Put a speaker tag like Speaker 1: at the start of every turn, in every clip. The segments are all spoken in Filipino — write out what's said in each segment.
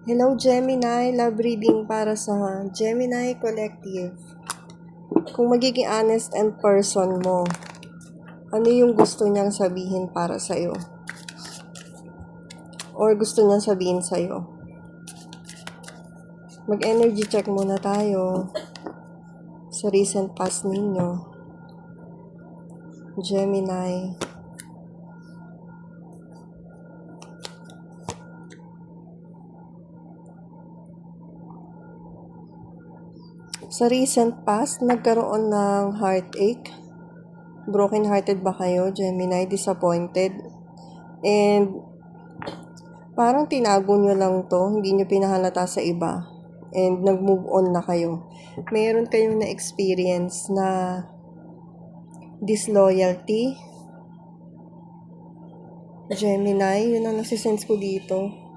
Speaker 1: Hello Gemini, love reading para sa Gemini Collective. Kung magiging honest and person mo, ano yung gusto niyang sabihin para sa'yo? Or gusto niyang sabihin sa'yo? Mag-energy check muna tayo sa recent past ninyo. Gemini. Sa recent past, nagkaroon ng heartache. Broken-hearted ba kayo, Gemini? Disappointed? And parang tinago nyo lang to, hindi nyo pinahalata sa iba. And nag-move on na kayo. Meron kayong na-experience na disloyalty. Gemini, yun ang nasisense ko dito.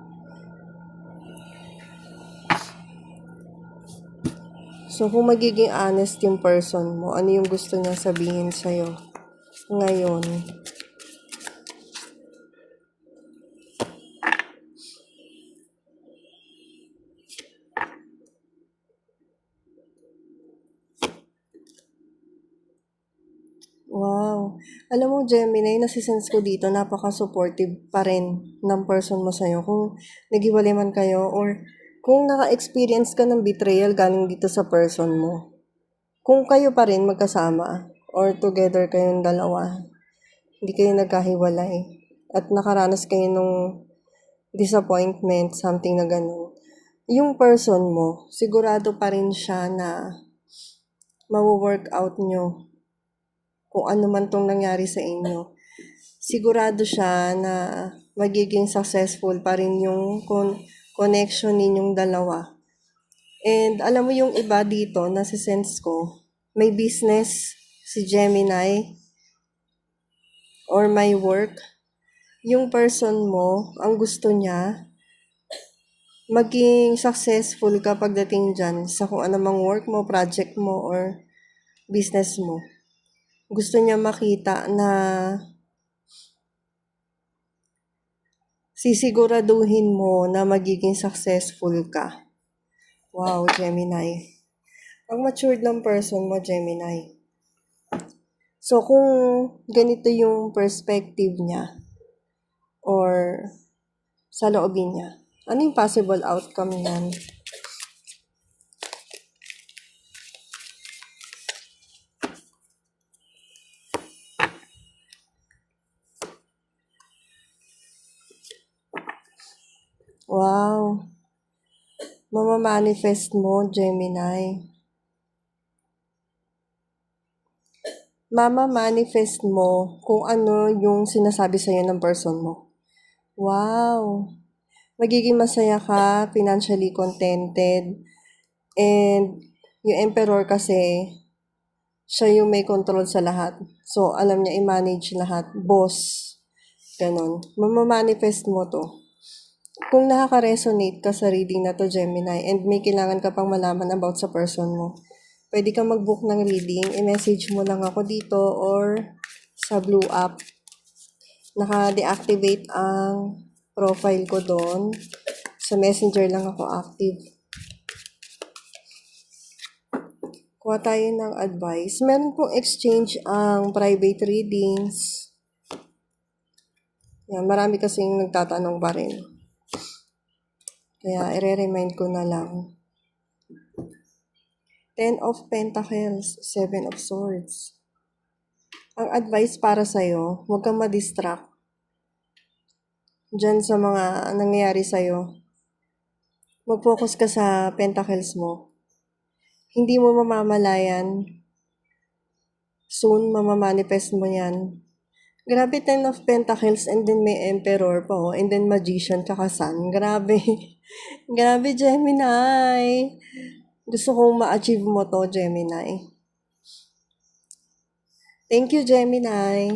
Speaker 1: So, kung magiging honest yung person mo, ano yung gusto niya sabihin sa'yo ngayon? Wow. Alam mo, Gemini, nasisense ko dito, napaka-supportive pa rin ng person mo sa'yo. Kung naghiwalay man kayo or kung naka-experience ka ng betrayal galing dito sa person mo. Kung kayo pa rin magkasama or together kayong dalawa, hindi kayo nagkahiwalay at nakaranas kayo nung disappointment, something na ganun. Yung person mo, sigurado pa rin siya na mawo-work out nyo kung ano man tong nangyari sa inyo. Sigurado siya na magiging successful pa rin yung connection ninyong dalawa. And alam mo yung iba dito, nasa-sense ko, may business si Gemini or may work. Yung person mo, ang gusto niya, maging successful ka pagdating dyan sa kung anumang work mo, project mo, or business mo. Gusto niya makita na sisiguraduhin mo na magiging successful ka. Wow, Gemini. Ang matured ng person mo, Gemini. So, kung ganito yung perspective niya or sa loobin niya, ano yung possible outcome niyan? Wow. Mamamanifest mo, Gemini. Mama-manifest mo kung ano yung sinasabi sa'yo ng person mo. Wow! Magiging masaya ka, financially contented, and yung emperor kasi, siya yung may control sa lahat. So, alam niya i-manage lahat. Boss. Ganon. Mamamanifest mo to. Kung nakaka-resonate ka sa reading na to, Gemini, and may kailangan ka pang malaman about sa person mo, pwede kang mag-book ng reading, i-message mo lang ako dito or sa Blue app. Naka-deactivate ang profile ko doon. Sa Messenger lang ako active. Kuha tayo ng advice. Meron pong exchange ang private readings. Yan, marami kasing nagtatanong pa rin. Kaya, i-remind ko na lang. 10 of Pentacles, 7 of Swords. Ang advice para sa'yo, huwag kang ma-distract dyan sa mga nangyayari sa'yo. Mag-focus ka sa Pentacles mo. Hindi mo mamamalayan. Soon, mamamanifest mo yan. Grabe, 10 of Pentacles and then may Emperor pa, oh, and then Magician tsaka Sun. Grabe. Grabe, Gemini. Gusto kong ma-achieve mo to, Gemini. Thank you, Gemini.